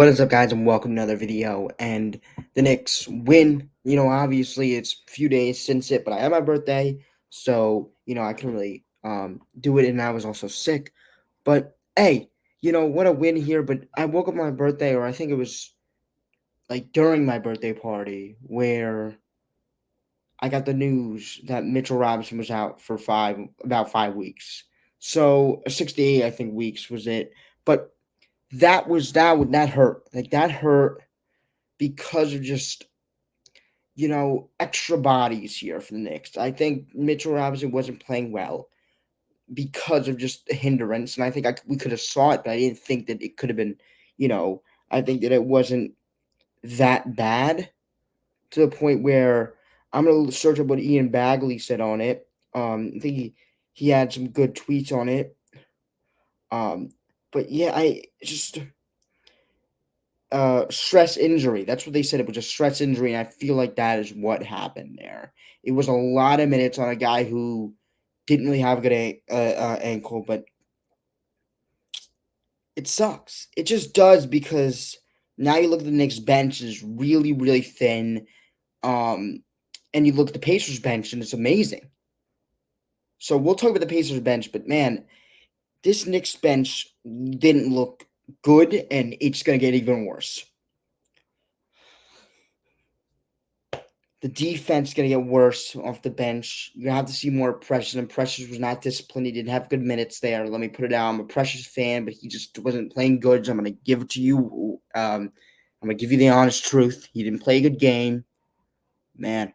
What is up, guys, and welcome to another video. And the Knicks win. Obviously, it's a few days since it, but I had my birthday, so I couldn't really do it, and I was also sick. But hey, what a win here. But I woke up on my birthday, or I think it was like during my birthday party, where I got the news that Mitchell Robinson was out for about 5 weeks. So 68, I think, weeks was it. But that hurt. Like that hurt because of just extra bodies here for the Knicks. I think Mitchell Robinson wasn't playing well because of just the hindrance, and I think we could have saw it, but I didn't think that it could have been. You know, I think that it wasn't that bad to the point where I'm gonna search up what Ian Bagley said on it. I think he had some good tweets on it. Um, but yeah, I just stress injury. That's what they said. It was a stress injury, and I feel like that is what happened there. It was a lot of minutes on a guy who didn't really have a good ankle, but it sucks. It just does because now you look at the Knicks bench is really, really thin. Um, and you look at the Pacers bench and it's amazing. So we'll talk about the Pacers bench, but man, this Knicks bench didn't look good, and it's gonna get even worse. The defense is going to get worse off the bench. You're going to have to see more Precious, and Precious was not disciplined. He didn't have good minutes there. Let me put it out. I'm a Precious fan, but he just wasn't playing good, so I'm going to give it to you. I'm going to give you the honest truth. He didn't play a good game. Man,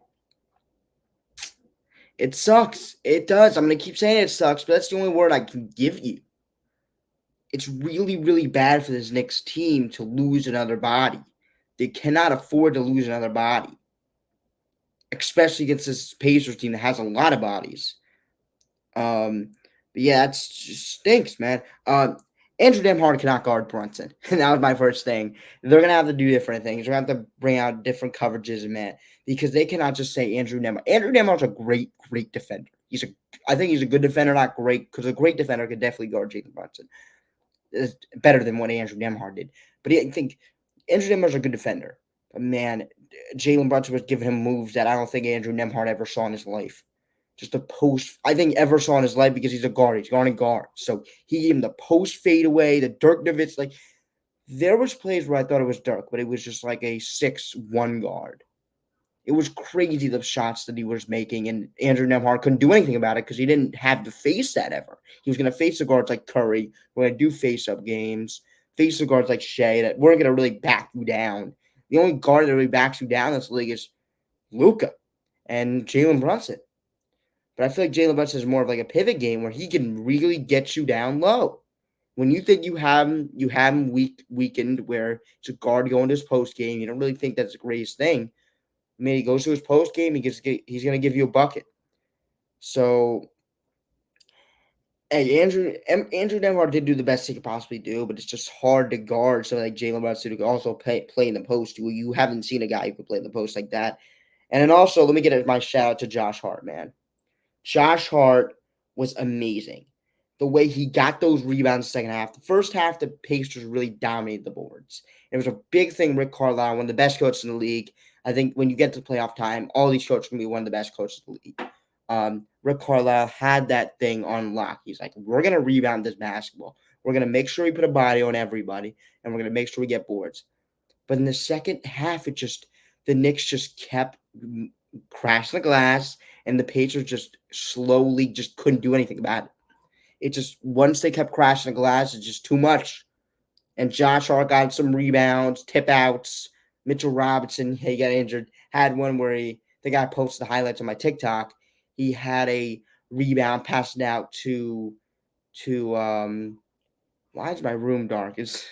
it sucks. It does. I'm going to keep saying it sucks, but that's the only word I can give you. It's really, really bad for this Knicks team to lose another body. They cannot afford to lose another body, especially against this Pacers team that has a lot of bodies. But yeah, it just stinks, man. Andrew Demhard cannot guard Brunson. And that was my first thing. They're gonna have to do different things. They're gonna have to bring out different coverages, man, because they cannot just say Andrew Demhard. Andrew Demhard's a great, great defender. I think he's a good defender, not great, because a great defender could definitely guard Jalen Brunson. It's better than what Andrew Demhard did. But I think Andrew Demhard's a good defender. But man, Jalen Brunson was giving him moves that I don't think Andrew Nemhard ever saw in his life. Just a post, I think, ever saw in his life, because he's a guard. He's guarding guard. So he gave him the post fade away, the Dirk Nowitzki. Like, there was plays where I thought it was Dirk, but it was just like a 6-1 guard. It was crazy, the shots that he was making, and Andrew Nemhard couldn't do anything about it because he didn't have to face that ever. He was going to face the guards like Curry. We're going to do face-up games, face the guards like Shea that weren't going to really back you down. The only guard that really backs you down in this league is Luka and Jalen Brunson. But I feel like Jalen Brunson is more of like a pivot game where he can really get you down low. When you think you have him weakened where it's a guard going to his post game, you don't really think that's the greatest thing. I mean, he goes to his post game, he's going to give you a bucket. So, hey, Andrew Nemhard did do the best he could possibly do, but it's just hard to guard. So, like Jalen Brunson, who can also play in the post. You haven't seen a guy who can play in the post like that. And then also, let me get my shout out to Josh Hart, man. Josh Hart was amazing. The way he got those rebounds in the second half. The first half, the Pacers really dominated the boards. It was a big thing. Rick Carlisle, one of the best coaches in the league. I think when you get to playoff time, all these coaches can be one of the best coaches in the league. Rick Carlisle had that thing on lock. He's like, we're going to rebound this basketball. We're going to make sure we put a body on everybody, and we're going to make sure we get boards. But in the second half, the Knicks just kept crashing the glass, and the Pacers just slowly just couldn't do anything about it. It just, once they kept crashing the glass, it's just too much. And Josh Hart got some rebounds, tip outs. Mitchell Robinson, he got injured, had one where the guy posted the highlights on my TikTok. He had a rebound passed out to why is my room dark? It's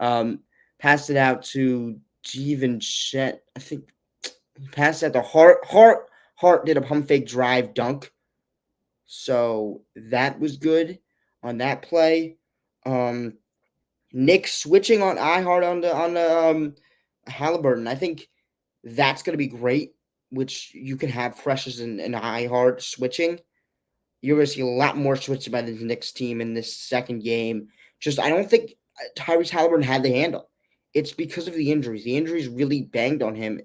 passed it out to Jeevan Shet. I think he passed it out to Hart. Hart did a pump fake drive dunk. So that was good on that play. Nick switching on iHeart on the Halliburton. I think that's going to be great, which you can have Precious and iHeart switching. You're going to see a lot more switching by the Knicks team in this second game. Just, I don't think Tyrese Halliburton had the handle. it's because of the injuries. The injuries really banged on him.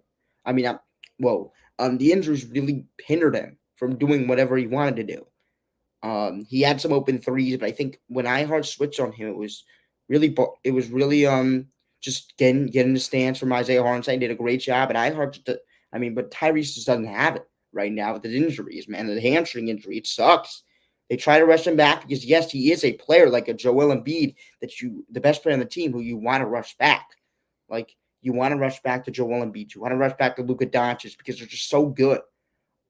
I mean, whoa. The injuries really hindered him from doing whatever he wanted to do. He had some open threes, but I think when iHeart switched on him, it was really just getting the stance from Isaiah Hartenstein. Did a great job, and but Tyrese just doesn't have it right now with his injuries, man. The hamstring injury, it sucks. They try to rush him back because yes, he is a player like a Joel Embiid the best player on the team who you want to rush back. Like you want to rush back to Joel Embiid, you want to rush back to Luka Doncic because they're just so good.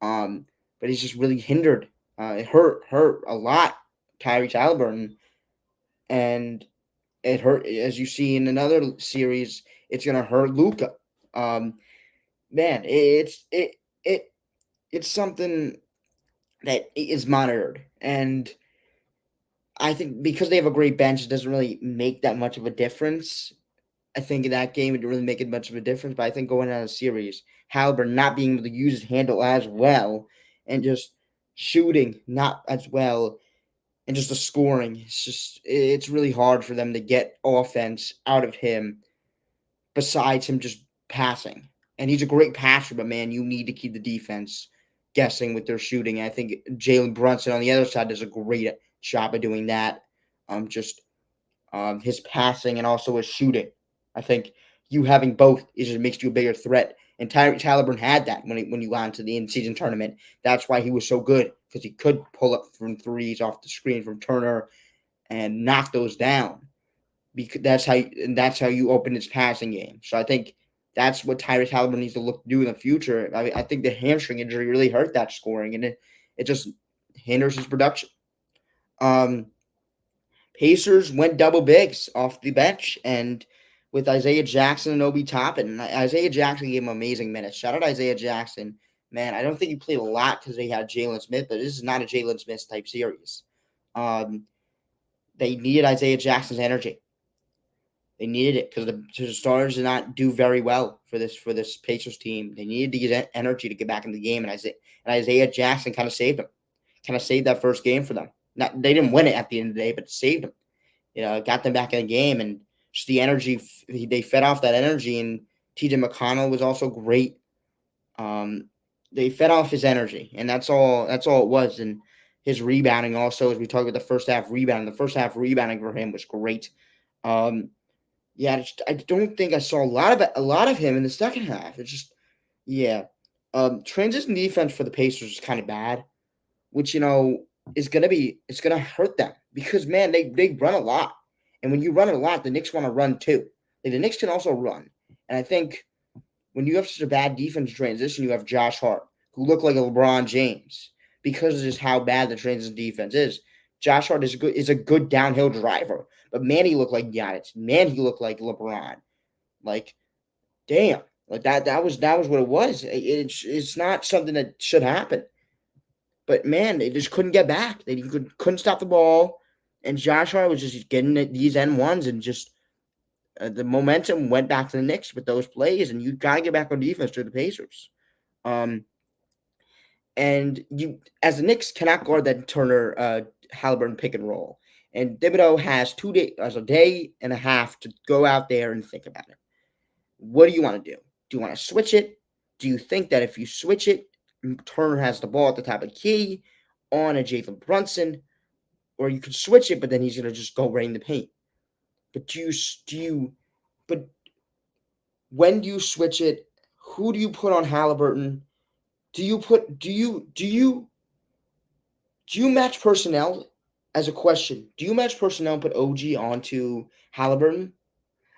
But he's just really hindered. It hurt a lot, Tyrese Halliburton, and it hurt as you see in another series. It's gonna hurt Luka. Um, man, it's something that is monitored, and I think because they have a great bench, it doesn't really make that much of a difference. I think in that game it didn't really make it much of a difference, but I think going out of the series, Halliburton not being able to use his handle as well, and just shooting not as well, and just the scoring. It's really hard for them to get offense out of him besides him just passing. And he's a great passer, but man, you need to keep the defense guessing with their shooting. And I think Jalen Brunson on the other side does a great job of doing that. Just his passing and also his shooting. I think you having both just makes you a bigger threat. And Tyrese Halliburton had that when you got into the in-season tournament. That's why he was so good because he could pull up from threes off the screen from Turner and knock those down. Because that's how you open his passing game. So I think that's what Tyrese Halliburton needs to look to do in the future. I think the hamstring injury really hurt that scoring, and it just hinders his production. Um, Pacers went double bigs off the bench, and with Isaiah Jackson and Obi Toppin. Isaiah Jackson gave him amazing minutes. Shout out Isaiah Jackson. Man, I don't think he played a lot because they had Jalen Smith, but this is not a Jalen Smith type series. Um, they needed Isaiah Jackson's energy. They needed it because the starters did not do very well for this Pacers team. They needed to get energy to get back in the game, and Isaiah Jackson kind of saved them. Kind of saved that first game for them. Not they didn't win it at the end of the day, but it saved them. Got them back in the game, and just the energy. They fed off that energy, and TJ McConnell was also great. They fed off his energy, and that's all it was. And his rebounding also, as we talked about the first half rebounding for him was great. Yeah, I don't think I saw a lot of him in the second half. It's just yeah. Transition defense for the Pacers is kind of bad, which it's gonna hurt them because man, they run a lot, and when you run a lot, the Knicks want to run too. Like, the Knicks can also run, and I think when you have such a bad defense transition, you have Josh Hart, who looked like a LeBron James because of just how bad the transition defense is. Josh Hart is a good downhill driver, but man, he looked like Giannis. Man, he looked like LeBron. Like, damn, like that was what it was. It's not something that should happen. But man, they just couldn't get back. They couldn't stop the ball, and Josh Hart was just getting these N1s, and just the momentum went back to the Knicks with those plays, and you gotta get back on defense to the Pacers. Um, and you, as the Knicks, cannot guard that Turner Halliburton pick and roll. And Thibodeau has a day and a half to go out there and think about it. What do you want to do? Do you want to switch it? Do you think that if you switch it, Turner has the ball at the top of the key on a Jalen Brunson, or you could switch it, but then he's gonna just go right in the paint. But but when do you switch it? Who do you put on Halliburton? Do you match personnel as a question? Do you match personnel and put OG onto Halliburton?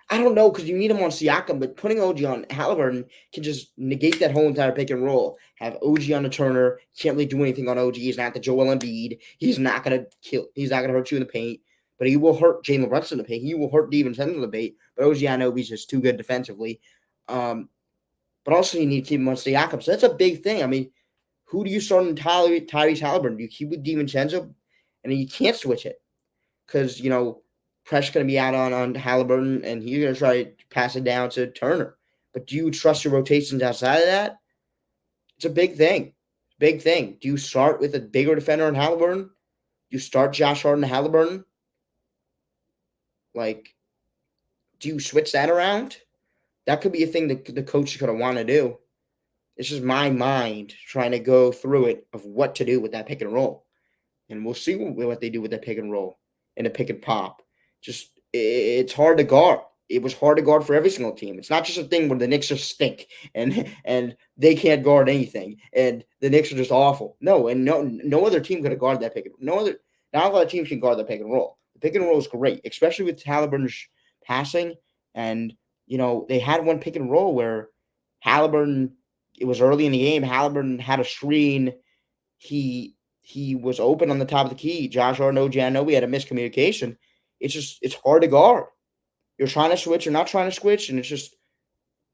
I don't know because you need him on Siakam, but putting OG on Halliburton can just negate that whole entire pick and roll. Have OG on the Turner, can't really do anything on OG. He's not the Joel Embiid. He's not gonna hurt you in the paint, but he will hurt Jalen Brunson in the paint. He will hurt DiVincenzo in the paint. But OG, I know he's just too good defensively. But also you need to keep him on Siakam. So that's a big thing. I mean, who do you start in Tyrese Halliburton? Do you keep with DiVincenzo? And you can't switch it because Press going to be out on Halliburton, and he's going to try to pass it down to Turner. But do you trust your rotations outside of that? It's a big thing. Big thing. Do you start with a bigger defender on Halliburton? Do you start Josh Hart and Halliburton? Like, do you switch that around? That could be a thing that the coach could want to do. It's just my mind trying to go through it of what to do with that pick and roll. And we'll see what they do with that pick and roll and the pick and pop. Just it's hard to guard. It was hard to guard for every single team. It's not just a thing where the Knicks just stink and they can't guard anything and the Knicks are just awful. No, and no other team could have guarded that pick and not a lot of teams can guard the pick and roll. The pick and roll is great, especially with Halliburton's passing. And they had one pick and roll where Halliburton. It was early in the game. Halliburton had a screen. He was open on the top of the key. Josh Hart and OG Anunoby had a miscommunication. It's hard to guard. You're trying to switch, you're not trying to switch, and it's just,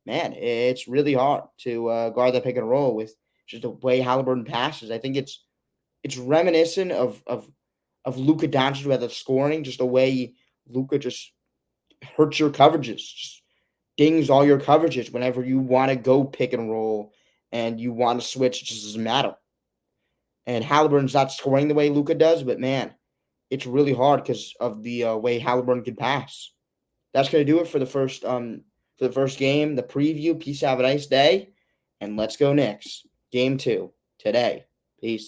man, it's really hard to guard that pick and roll with just the way Halliburton passes. I think it's reminiscent of Luka Doncic with the scoring, just the way Luka just hurts your coverages, just dings all your coverages whenever you want to go pick and roll and you want to switch. It just doesn't matter. And Halliburton's not scoring the way Luka does, but man, it's really hard because of the way Halliburton can pass. That's going to do it for the first game, the preview. Peace, have a nice day, and let's go Knicks. Game 2 today. Peace.